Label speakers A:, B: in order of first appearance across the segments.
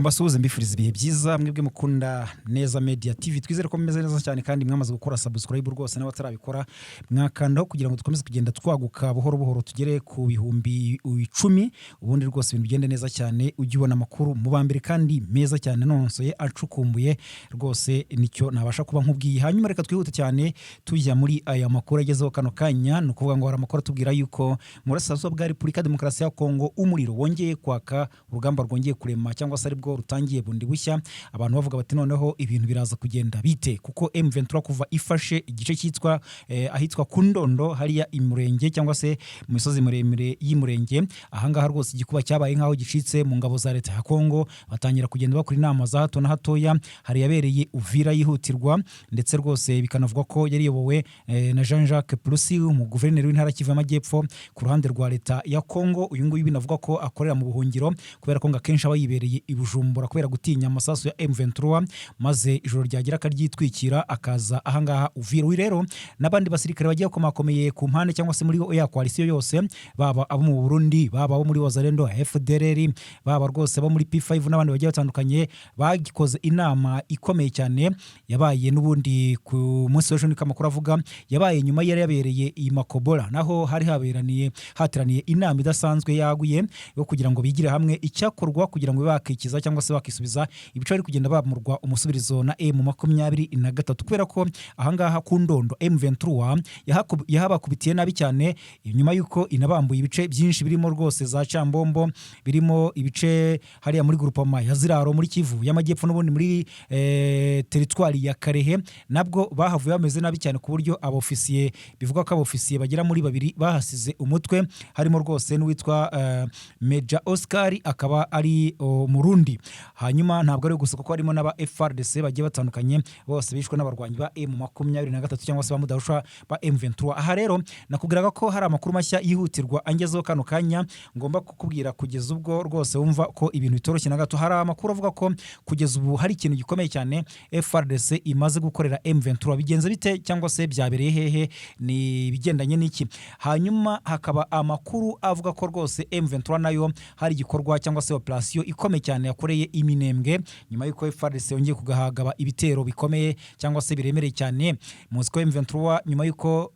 A: Mbasuhuze mbifuriza ibihe byiza mwebwe mukunda Neza Media TV twizere ko mumeze neza cyane kandi mwamaze gukora subscribe rwose n'abatarabikora mwakandaho kugira ngo dukomeze kugenda twaguka buhoro buhoro tugere ku bihumbi 10 ubundi rwose ibintu bigende neza cyane ujye ubona amakuru mu bambere kandi meza cyane nonsoye acukumbuye rwose nicyo nabasha kuba nkubwiye. Hanyuma reka twihute cyane tujya muri aya makuru agezeho kano kanya no kuvuga ngo hari amakuru tubwira yuko murasazo bwa Repubulika Demokarasi ya Kongo umuriro wongeye kwaka urugamba rwongeye kurema cyangwa se aribwo rutangiye bundi bushya. Abantu bavuga bati noneho ibintu biraza kugenda bite kuko M23 kuva ifashe igice cyitwa ahitwa Kundondo hariya imurenge cyangwa se mu misozi muremure y'imurenge. Ahangaha rwose igikuba cyabaye nkaho gicitse mu ngabo za leta ya Kongo batangira kugenda bakora inama za hato na hatoya. Hari yabereye Uvira yihutirwa ndetse rwose bikanavuga ko yari yobowe na Jean-Jacques Purusi mu guverineri w'intara Kivu y'Amajyepfo ku ruhande rwa leta ya Kongo. Uyu nguyu binavuga ko akorera mu buhungiro kubera ko ngakenshi aba yibereye Bujumbura kubera gutinya amasasu ya M23 maze ijoro ryagira akaryitwikira akaza ahangaha Uvira. Rero nabandi basirikare bagiye komakomeye ku mpande cyangwa se muri ya coalition yose baba abo mu Burundi baba abo muri Wazalendo FDLR baba rwose abo muri P5 n'abandi bagiye batandukanye bagikoze inama ikomeye cyane yabaye n'ubundi ku munsi w'ejo niko amakuru avuga yabaye nyuma yari yabereye i Makobola naho hari hateraniye inama idasanzwe yaguye yo kugira ngo bigire hamwe icyakorwa kugira ngo bakikiza cyangwa se bakisubiza ibice ari kugenda bamurwa umusubirizo na M23 kubera ko ahangaha Kundondo M23 yahabakubitiye nabi cyane nyuma yuko inabambuye ibice byinshi birimo rwose za Chambombo birimo ibice hariya muri groupement ya Ziraro muri Kivu y'Amajyepfo n'ubundi muri territoire ya Karehe nabwo bahavuye bameze nabi cyane ku buryo abofisiye bivuga ko abofisiye bagera muri babiri bahasize umutwe harimo rwose n'uwitwa Major Oscar akaba ari Murundi. Hanyuma ntabwo ari gusa kuko harimo n'aba FRDC bagiye batandukanye bose bishwe n'abarwanyi ba M23 cyangwa se bamudahusha ba M23. Aha rero nakubwiraga ko hari amakuru mashya yihutirwa angezeho kano kanya ngomba kukubwira kugeza ubwo rwose wumva ko ibintu bitoroshye na gato. Hari amakuru avuga ko kugeza ubu hari ikintu gikomeye cyane FRDC imaze gukorera M23 bigenze bite cyangwa se byabereye hehe ni bigendanye n'iki. Hanyuma hakaba amakuru avuga ko rwose M23 nayo hari igikorwa cyangwa se operation ikomeye cyane yakoreye Iminembwe nyuma yuko FARDC yongeye kugahagaba ibitero bikomeye cyangwa se biremereye cyane. Muzi ko M23 nyuma yuko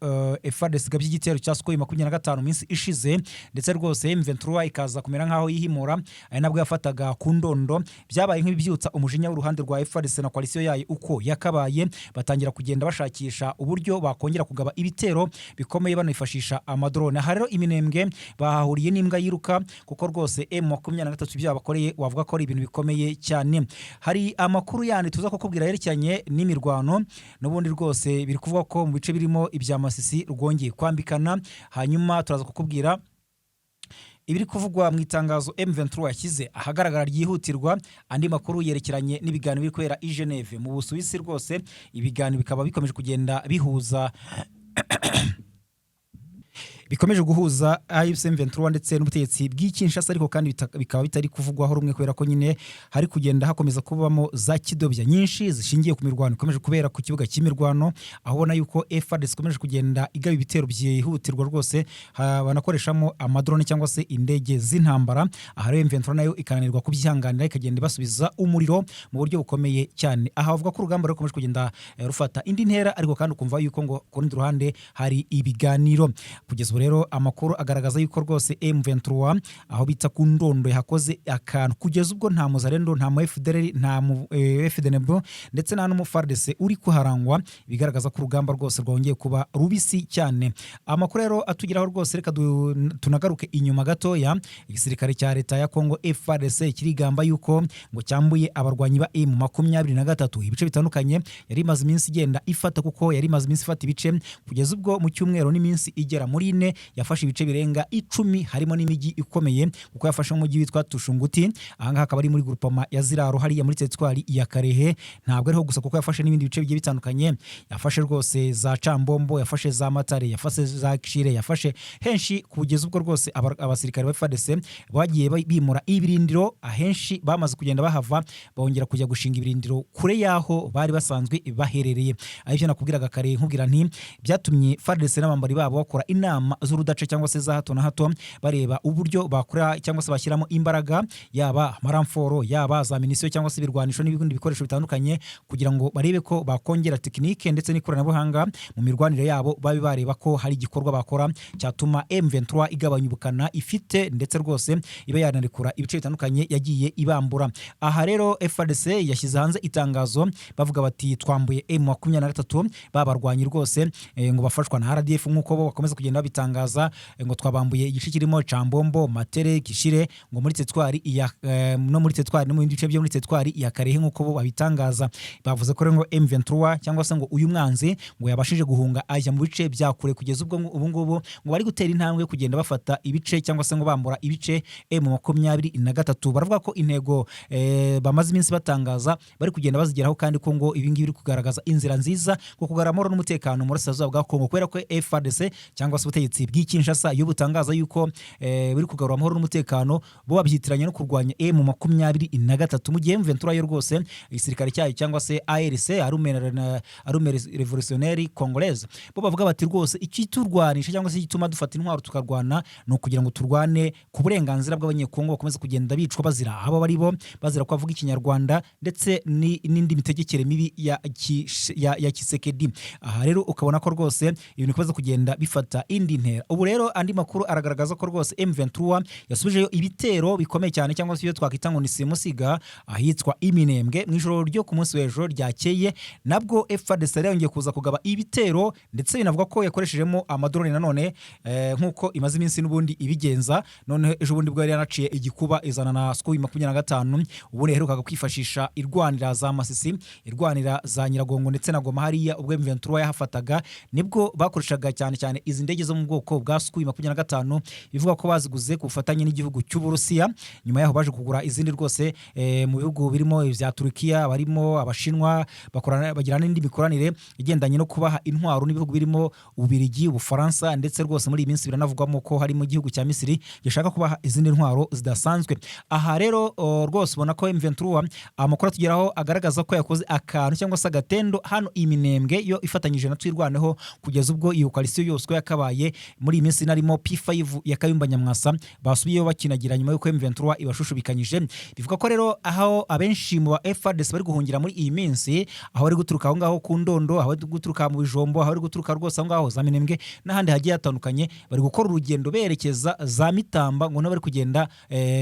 A: FARDC gabye igitero cya Sukhoi 25 minsi ishize ndetse rwose M23 ikaza kumera nkaho yihimura ari nabwo yafataga Kundondo byabaye nk'ibyutsa umujinya w'uruhande rwa FARDC na coalition yayo uko yakabaye batangira kugenda bashakisha uburyo bakongera kugaba ibitero bikomeye banifashisha amadrone. Aha rero Iminembwe bahahuriye n'imbwa yiruka kuko rwose M23 byabakoreye wavuga ko ari ibintu bikomeye cyane. Hari amakuru yandi tuza kukubwira yerekeranye n'imirwano n'ubundi rwose biri kuvuga ko mu bice birimo ibya Masisi rwongeye kwambikana. Hanyuma turaza kukubwira ibiri kuvugwa mu itangazo M23 yashyize ahagaragara ryihutirwa. Andi makuru yerekeranye n'ibiganiro biri kwera i Geneve mu Busuwisi rwose ibiganiro bikaba bikomeje kugenda bihuza bikomeje guhuza M23 ndetse n'ubutegetsi bw'Kinshasa ariko kandi bikaba bitari kuvugwaho rumwe kubera ko nyine hari kugenda hakomeza kubamo za kidobya nyinshi zishingiye ku mirwano ikomeje kubera ku kibuga cy'imirwano aho ubona yuko FARDC ikomeje kugenda igaba ibitero byihutirwa rwose banakoreshamo amadrone cyangwa se indege z'intambara. Aha rero M23 nayo ikananirwa kubyihanganira ikagenda basubiza umuriro mu buryo bukomeye cyane. Aha bavuga ko urugamba rukomeje kugenda rufata indi ntera ariko kandi ukumva yuko ngo ku rundi ruhande hari ibiganiro. Kugeza rero amakuru agaragaza yuko rwose M23 aho bita Kundondo yakoze akantu kugeza ubwo nta Muzalendo nta FDLR nta FDNB ndetse nta no FARDC uri kuharangwa bigaragaza ko urugamba rwose rwongeye kuba rubisi cyane. Amakuru rero atugiraho rwose reka tunagaruke inyuma gatoya. Igisirikare cya leta ya Kongo FARDC kirigamba yuko ngo cyambuye abarwanyi ba M23 ibice bitandukanye yari imaze iminsi igenda ifata kuko yari imaze iminsi ifata ibice kugeza ubwo mu cyumweru n'iminsi igera muri ine yafashe ibice birenga 10 harimo n'imijyi ikomeye kuko yafashe umujyi witwa Tushunguti. Ahangaha akaba ari muri groupement ya Ziraro hariya muri territoire ya Karehe. Ntabwo ariho gusa kuko yafashe n'ibindi bice bigiye bitandukanye yafashe rwose za Chambombo yafashe za Matare yafashe za Kishire yafashe henshi kugeza ubwo rwose abasirikare ba FARDC bagiye bimura ibirindiro ahenshi bamaze kugenda bahava bongera kujya gushinga ibirindiro kure yaho bari basanzwe baherereye. Ariko nakubwiraga kare nkubwira nti byatumye FARDC n'abambari babo bakora inama inama z'urudaca cyangwa se za hato na hato bareba uburyo bakora cyangwa se bashyiramo imbaraga yaba amaramforo yaba za minisiyo cyangwa se ibirwanisho n'ibindi bikoresho bitandukanye kugira ngo barebe ko bakongera tekinike ndetse n'ikoranabuhanga mu mirwanire yabo babe bareba ko hari igikorwa bakora cyatuma M23 igabanya ubukana ifite ndetse rwose iba yanarekura ibice bitandukanye yagiye ibambura. Aha rero FARDC yashyize hanze itangazo bavuga bati twambuye M23 babarwanyi rwose ngo bafashwa na RDF nkuko bo bakomeza kugenda babitangaza ngo twabambuye igice kirimo Cambombo Matere Kishire ngo muri Tetwari ya no muri Tetwari no mu bice byo muri Tetwari ya Karehe nkuko bo babitangaza. Bavuze ko ngo M23 cyangwa se ngo uyu mwanzi ngo yabashije guhunga ajya mu bice bya kure kugeza ubwo ubu ngubu ngo bari gutera intambwe kugenda bafata ibice cyangwa se ngo bambura ibice M23. Baravuga ko intego bamaze iminsi batangaza bari kugenda bazigeraho kandi ko ngo ibi ngibi biri kugaragaza inzira nziza ko kugaramoro n'umutekano muri Burasirazuba bwa Kongo kubera ko FARDC cyangwa se ubutegetsi bw'Kinshasa iyo butangaza yuko buri kugarura amahoro n'umutekano bo babyitiranye no kurwanya M23 mu gihe M23 yo rwose igisirikare cyayo cyangwa se ARC Armée Révolutionnaire Congolaise bo bavuga bati rwose ikiturwanisha cyangwa se gituma dufata intwaro tukarwana no kugira ngo turwane ku burenganzira bw'abanyekongo bakomeza kugenda bicwa bazira abo bari bo bazira ko bavuga ikinyarwanda ndetse n'indi mitegekere mibi ya Kisekedi. Aha rero ukabona ko rwose ibintu bikomeza kugenda bifata indi ntera. Ubu rero andi makuru aragaragaza ko rwose M23 yasubijeyo ibitero bikomeye cyane cyangwa se iyo twakita ngo ni simusiga ahitwa Iminembwe mu ijoro ryo ku munsi w'ejo ryakeye nabwo FARDC yongeye kuza kugaba ibitero ndetse binavuga ko yakoreshejemo amadrone nanone nkuko imaze iminsi n'ubundi ibigenza none ejo bundi bwo yari yanaciye igikuba izana na SKU25 ubundi herukaga kwifashisha irwanira za Masisi irwanira za Nyiragongo ndetse na Goma hariya ubwo M23 yahafataga nibwo bakoreshaga cyane cyane izi ndege zo mu bwoko bwa SKU25 bivuga ko baziguze ku bufatanye n'igihugu cy'u Burusiya nyuma yaho baje kugura izindi rwose mu bihugu birimo ivya Turkiya barimo abashinwa bakorana bagira n'indi mikoranire igendanye no kubaha intwaro n'ibihugu birimo Ubirigi Ubufaransa ndetse rwose muri iyi minsi biranavugwamo ko hari mu gihugu cya Misiri gishaka kubaha izindi ntwaro zidasanzwe. Aha rero rwose ubona ko M23 amakuru tugeraho agaragaza ko yakoze akantu cyangwa se agatendo hano Iminembwe yo ifatanyije na twirwaneho kugeza ubwo iyo coalition yose yakabaye muri iyi minsi narimo P5 ya Kayumba Nyamwasa basubiyeyo bakinagira nyuma yuko M23 ibashushubikanyije. Bivuga ko rero aho abenshi mu FARDC bari guhungira muri iyi minsi aho bari guturuka aho ngaho ku Ndondo aho bari guturuka mu Bijombo aho bari guturuka rwose aho ngaho za Minembwe n'ahandi hagiye hatandukanye bari gukora urugendo berekeza za Mitamba ngo bari kugenda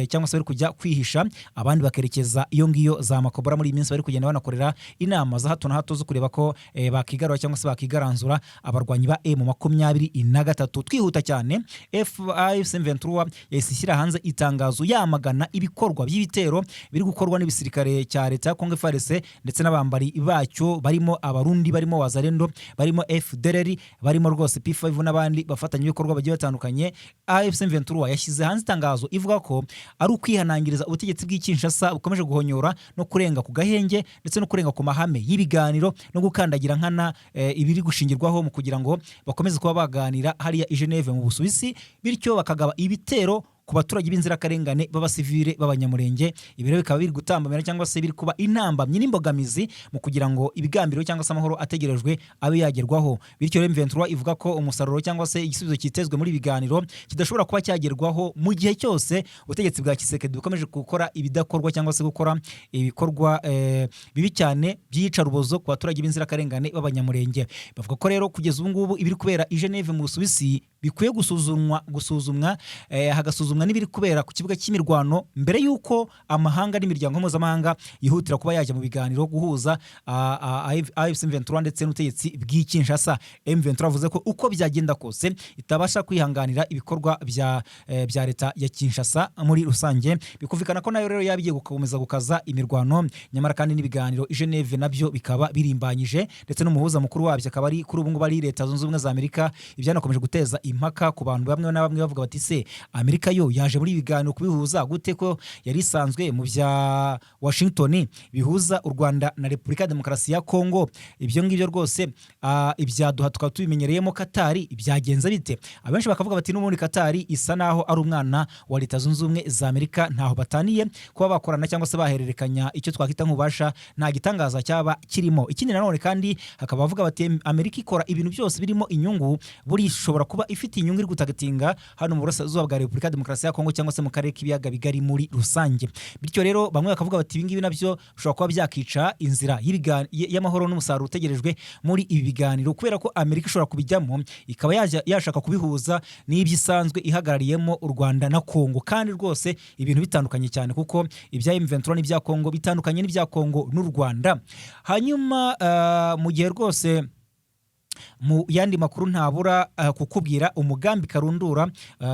A: cyangwa se bari kujya kwihisha abandi bakerekeza iyo ngiyo za Makobora muri iyi minsi bari kugenda banakorera inama za hato na hato zo kureba ko bakigarura cyangwa se bakigaranzura abarwanyi ba M23. Twihuta cyane M23 yashyira hanze itangazo yamagana ibikorwa by'ibitero biri gukorwa n'ibisirikare cya leta ya Kongo FARDC ndetse n'abambari bacyo barimo abarundi barimo Wazalendo barimo FDLR barimo rwose P5 n'abandi bafatanya ibikorwa bagiye batandukanye. M23 yashyize hanze itangazo ivuga ko ari ukwihanangiriza ubutegetsi bw'Kinshasa bukomeje guhonyora no kurenga ku gahenge ndetse no kurenga ku mahame y'ibiganiro no gukandagira nkana ibiri gushingirwaho mu kugira ngo bakomeze kuba baganira hariya i Geneve mu Busuwisi bityo bakagaba ibitero ku baturage b'inzirakarengane b'abasivile b'abanyamurenge. Ibiro bikaba biri gutambamira cyangwa se biri kuba intambamye n'imbogamizi mu kugira ngo ibigambiro cyangwa se amahoro ategerejwe abe yagerwaho. Bityo M23 ivuga ko umusaruro cyangwa se igisubizo kitezwe muri biganiro kidashobora kuba cyagerwaho mu gihe cyose ubutegetsi bwa Kisekedi bukomeje gukora ibidakorwa cyangwa se gukora ibikorwa bibi cyane byica rubozo ku baturage b'inzirakarengane b'abanyamurenge. Bavuga ko rero kugeza ubu ngubu ibiri kubera i Geneve mu Busuwisi bikwiye gusuzumwa hagasuzumwa n'ibiri kubera ku kibuga cy'imirwano mbere yuko amahanga n'imiryango mpuzamahanga yihutira kuba yajya mu biganiro guhuza M23 ndetse n'ubutegetsi bw'Kinshasa. M23 avuze ko uko byagenda kose itabasha kwihanganira ibikorwa bya leta ya Kinshasa muri rusange. Bikuvukana ko nayo rero yabigiye gukomeza gukaza imirwano nyamara kandi n'ibiganiro i Geneve nabyo bikaba birimbanyije ndetse n'umuhuza mukuru wabyo akaba ari kuri ubu ngubu ari Leta Zunze Ubumwe za Amerika. Ibyanakomeje guteza impaka ku bantu bamwe na bamwe bavuga bati se Amerika yo yo yaje muri ibiganiro kubihuza gute ko yari isanzwe mu bya Washington bihuza u Rwanda na Repubulika ya Demokarasi ya Kongo. Ibyo ngibyo rwose ibyaduha tukaba tubimenyereyemo Katari byagenze bite? Abenshi bakavuga bati n'ubundi Katari isa naho ari umwana wa Leta Zunze Ubumwe za Amerika, ntaho bataniye kuba bakorana cyangwa se bahererekanya icyo twakita nk'ububasha, nta gitangaza cyaba kirimo. Ikindi nanone kandi hakaba bavuga bati Amerika ikora ibintu byose birimo inyungu, buri ishobora kuba ifite inyungu iri gutagatinga hano mu burasirazuba bwa Repubulika ya Demokarasi ya Kongo cyangwa se mu karere k'ibiyaga bigari muri rusange. Bityo rero bamwe bakavuga bati ibi ngibi nabyo bishobora kuba byakica inzira y'amahoro n'umusaruro utegerejwe muri ibi biganiro, kubera ko Amerika ishobora kubijyamo ikaba yashaka kubihuza n'ibyo isanzwe ihagarariyemo u Rwanda na Kongo, kandi rwose ibintu bitandukanye cyane kuko ibya M23 n'ibya Kongo bitandukanye n'ibya Kongo n'u Rwanda. Hanyuma mu gihe rwose mu yandi makuru ntabura kukubwira umugambi karundura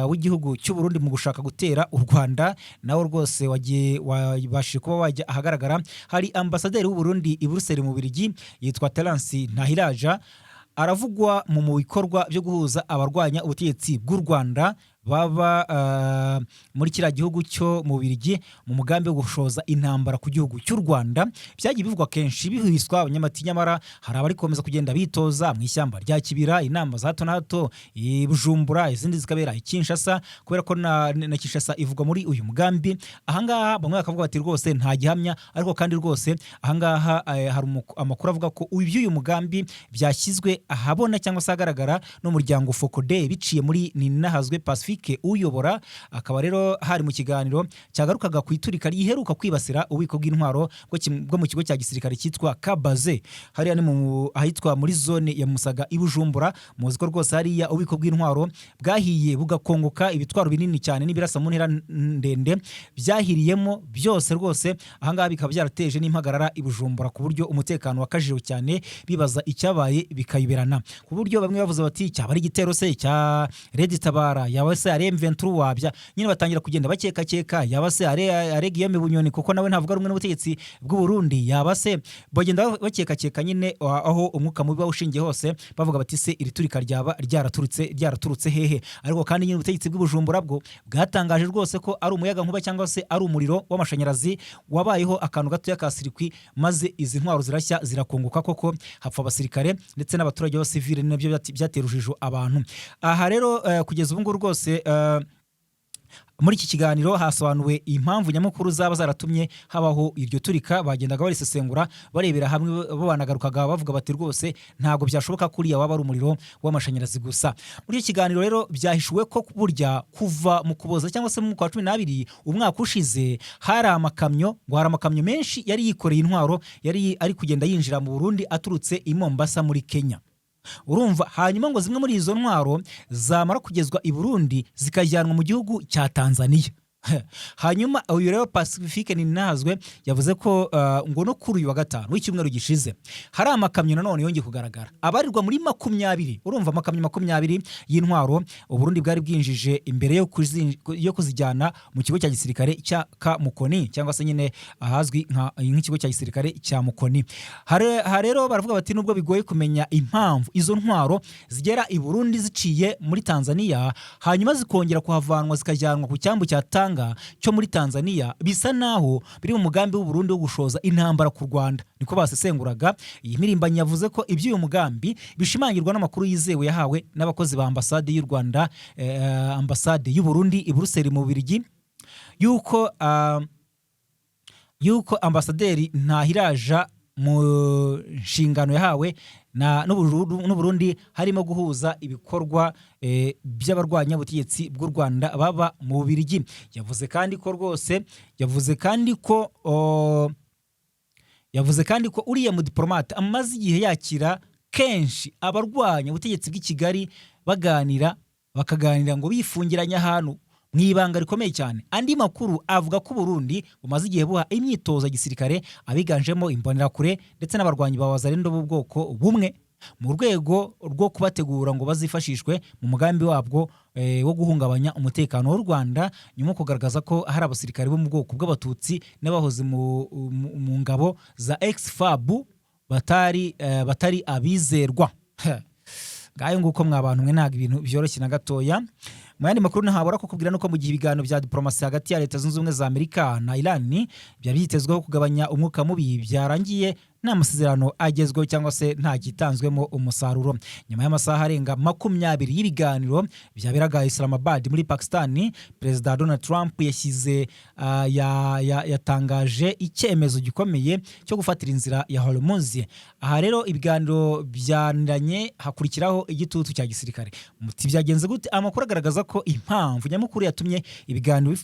A: w'igihugu cy'u Burundi mu gushaka gutera u Rwanda, nawo rwose wabashije kuba wajya ahagaragara. Hari ambasaderi w'u Burundi i Bruxelles mu Bubiligi yitwa Terence Ntahiraja, aravugwa mu bikorwa byo guhuza abarwanya ubutegetsi bw'u Rwanda baba muri kiriya gihugu cyo mu Bubiligi mu mugambi wo gushoza intambara ku gihugu cy'u Rwanda. Byagiye bivugwa kenshi bihuhiswa nyamara hari abari komeza kugenda bitoza mu ishyamba rya Kibira, inama za hato na hato i Bujumbura, izindi zikabera i Kinshasa, kubera ko na Kinshasa ivugwa muri uyu mugambi. Ahangaha bamwe bakavuga bati rwose nta gihamya, ariko kandi rwose ahangaha hari amakuru avuga ko uyu mugambi byashyizwe ahabona cyangwa se agaragara n'umuryango Focode biciye muri Ninahazwe Pacifique uyobora. Akaba rero hari mu kiganiro cyagarukaga ku iturika riheruka kwibasira ububiko bw'intwaro bwo mu kigo cya gisirikare cyitwa Kabaze, hariya ni ahitwa muri zone ya Musaga i Bujumbura. Muzi ko rwose hariya ububiko bw'intwaro bwahiye bugakongoka, ibitwaro binini cyane n'ibirasa mu ntera ndende byahiriyemo byose rwose. Ahangaha bikaba byarateje n'impagarara i Bujumbura ku buryo umutekano wakajiwe cyane, bibaza icyabaye bikayiberana, ku buryo bamwe bavuze bati cyaba ari igitero se cya Red Tabara, yaba se ari M23 wabya. Nyine batangira kugenda bakeka yaba se ari Guillaume Bunyoni kuko nawe ntavuga rumwe n'ubutegetsi bw'u Burundi, yaba se bagenda bakeka nyine aho umwuka mubi ushingiye hose, bavuga bati se iri turika ryaba ryaraturutse hehe. Ariko kandi nyine ubutegetsi bw'u Bujumbura bwo bwatangaje rwose ko ari umuyaga nkuba cyangwa se ari umuriro w'amashanyarazi wabayeho akantu gato y'akasirikwi, maze izi ntwaro zirashya zirakongoka koko, hapfa abasirikare ndetse n'abaturage b'abasivile, nabyo byaterujijo abantu. Aha rero kugeza ubu ngubu rwose muri iki kiganiro hasobanuwe impamvu nyamukuru zaba zaratumye habaho iryo turika. Bagendaga barisesengura barebera hamwe, banagarukaga bavuga bati rwose ntabwo byashoboka kuriya waba ari umuriro w'amashanyarazi gusa. Muri iki kiganiro rero byahishuwe ko burya kuva mu Kuboza cyangwa se mu kwa 12 umwaka ushize hari amakamyo menshi yari yikoreye intwaro, yari ari kugenda yinjira mu Burundi aturutse i Mombasa muri Kenya. Urumva, hanyuma ngo zimwe muri izo ntwaro zamara kugezwa i Burundi zikajyanwa mu gihugu cya Tanzania. Hanyuma uyu rero Pacifique Ninahazwe yavuze ko ngo no kuri uyu wa gatanu w'icyumweru gishize hari amakamyo nanone yongeye kugaragara abarirwa muri 20. Urumva, amakamyo 20 y'intwaro Uburundi bwari bwinjije imbere yo kuzijyana mu kigo cya gisirikare cya Mukoni, cyangwa se nyine ahazwi nk'ikigo cya gisirikare cya Mukoni. Rero baravuga bati nubwo bigoye kumenya impamvu izo ntwaro zigera i Burundi ziciye muri Tanzania hanyuma zikongera kuhavanwa zikajyanwa ku cyambu cya Tanga cyo muri Tanzania, bisa naho biri mu mugambi w'u Burundi wo gushoza intambara ku Rwanda, niko basesenguraga. Iyi mirimbanyi yavuze ko iby'uyu mugambi bishimangirwa n'amakuru yizewe yahawe n'abakozi ba ambasade y'u Rwanda, ambasade y'u Burundi i Bruxelles mu Bubiligi, yuko ambasaderi Ntahiraja mu nshingano yahawe n'u Burundi harimo guhuza ibikorwa by'abarwanya ubutegetsi bw'u Rwanda baba mu Bubiligi. Yavuze kandi ko uriya mu diplomate amaze igihe yakira kenshi abarwanya ubutegetsi bw'i Kigali bakaganira ngo bifungiranye ahantu mu ibanga rikomeye cyane. Andi makuru avuga ko Burundi bumaze igihe buha imyitozo gisirikare abiganjemo imbonerakure ndetse n'abarwanyi ba Wazalendo b'ubwoko bumwe mu rwego rwo kubategura ngo bazifashishwe mu mugambi wabwo wo guhungabanya umutekano w'u Rwanda, nyuma kugaragaza ko hari abasirikare bo mu bwoko bw'abatutsi n'abahoze mu ngabo za ex-FAB batari abizerwa. ngayo nguko mwabantu mwe ntago ibintu byoroshye na gatoya. Mu yandi makuru ntahabura kukubwira nuko mu gihe ibiganiro bya diplomasi hagati ya Leta Zunze Ubumwe za Amerika na Iran byari byitezweho kugabanya umwuka mubi byarangiye nta masezerano agezweho cyangwa se nta gitanzwemo umusaruro. Nyuma y'amasaha arenga 20 y'ibiganiro byaberaga Islamabad muri Pakistan, Perezida Donald Trump yashyize yatangaje icyemezo gikomeye cyo gufatira inzira ya Hormuz. Aha rero ibiganiro byaniranye hakurikiraho igitutu cya gisirikare. Muti byagenze gute? Amakuru agaragaza ko impamvu nyamukuru yatumye ibiganiro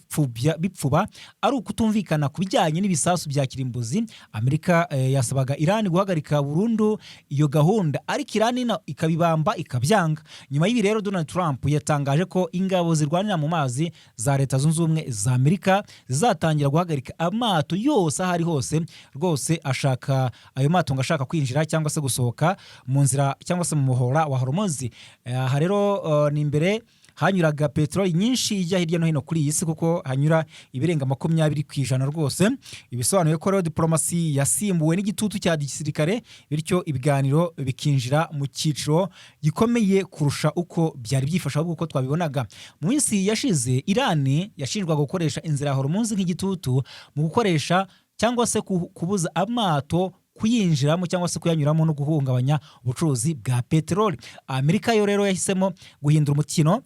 A: bipfuba ari ukutumvikana kubijyanye n'ibisasu bya kirimbuzi. Amerika yasabaga Iran guhagarika burundu iyo gahunda, ariko Iran ikabibamba ikabyanga. Nyuma y'ibi rero Donald Trump yatangaje ko ingabo zirwanira mu mazi za Leta Zunze Ubumwe za Amerika zizatangira guhagarika amato yose ahari hose. Rwose ashaka ayo mato ngashaka kwinjira cyangwa se gusohoka mu nzira cyangwa se mu muhora wa Hormuz. Aha rero ni imbere hanyuraga petroli nyinshi ijya hirya no hino kuri iyi si, kuko hanyura ibirenga 20% rwose. Ibisobanuye ko rero diplomasi yasimbuwe n'igitutu cya gisirikare, bityo ibiganiro bikinjira mu cyiciro gikomeye kurusha uko byari byifasha, ahubwo uko twabibonaga mu minsi yashize. Iran yashinjwaga gukoresha inzira ya Hormuz nk'igitutu mu gukoresha cyangwa se kubuza amato kuyinjiramo cyangwa se kuyanyuramo no guhungabanya ubucuruzi bwa petroli. Amerika yo rero yahisemo guhindura umukino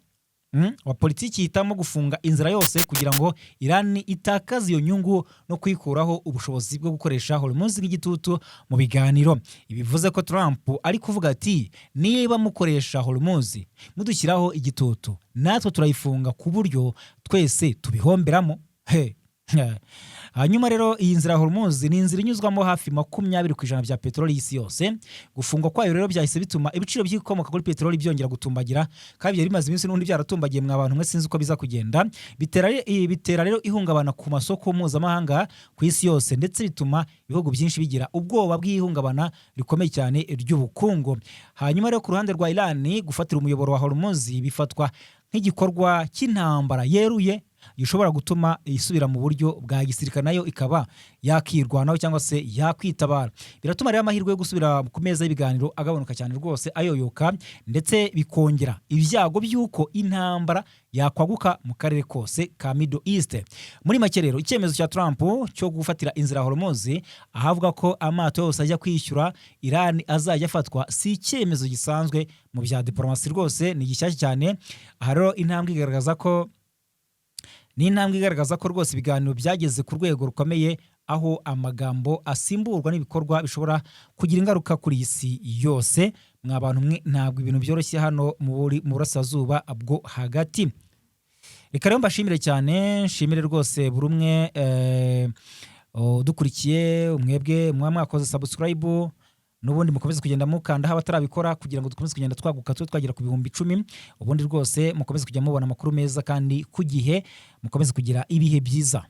A: wa politiki, hitamo gufunga inzira yose kugira ngo Iran itakaze iyo nyungu no kwikuraho ubushobozi bwo gukoresha Hormuz nk'igitutu mu biganiro. Ibivuze ko Trump ari kuvuga ati niba mukoresha Hormuz mudushyiraho igitutu, natwe turayifunga ku buryo twese tubihomberamo. Hanyuma rero iyi nzira Hormuz ni inzira inyuzwamo hafi 20% bya petroli y'isi yose. Gufungwa kwayo rero byahise bituma ibiciro by'ikomoka kuri petroli byongera gutumbagira, kandi byari bimaze iminsi n'undi byaratumbagiye mwabantu mwe sinzi uko biza kugenda. Bitera rero ihungabana ku masoko mpuzamahanga ku isi yose, ndetse bituma ibihugu byinshi bigira ubwoba bw'ihungabana rikomeye cyane ry'ubukungu. Hanyuma rero ku ruhande rwa Iran, gufatira umuyoboro wa Hormuz bifatwa nk'igikorwa cy'intambara yeruye gishobora gutuma isubira mu buryo bwa gisirikare, nayo ikaba yakirwanaho cyangwa se yakwitabara. Biratuma rero amahirwe yo gusubira ku meza y'ibiganiro agabanuka cyane rwose, ayoyoka, ndetse bikongera ibyago by'uko intambara yakwaguka mu karere kose ka Middle East. Muri make rero icyemezo cya Trump cyo gufatira inzira Hormuz ahavuga ko amato yose ajya kwishyura Iran azajya afatwa, si icyemezo gisanzwe mu bya diplomasi, rwose ni gishyashya cyane. Aha rero intambwe igaragaza ko rwose ibiganiro byageze ku rwego rukomeye, aho amagambo asimburwa n'ibikorwa bishobora kugira ingaruka kuri isi yose. Mwabantu mwe ntabwo ibintu byoroshye hano mu burasirazuba bwo hagati. Reka rero mbashimire cyane, nshimire rwose buri umwe dukurikiye, mwebwe mwakoze subscribe, n'ubundi mukomeze kugenda mukanda haba atarabikora kugira ngo dukomeze kugenda twaguka twagera ku 10,000. Ubundi rwose mukomeze kujya mubona amakuru meza kandi ku gihe, mukomeze kugira ibihe byiza.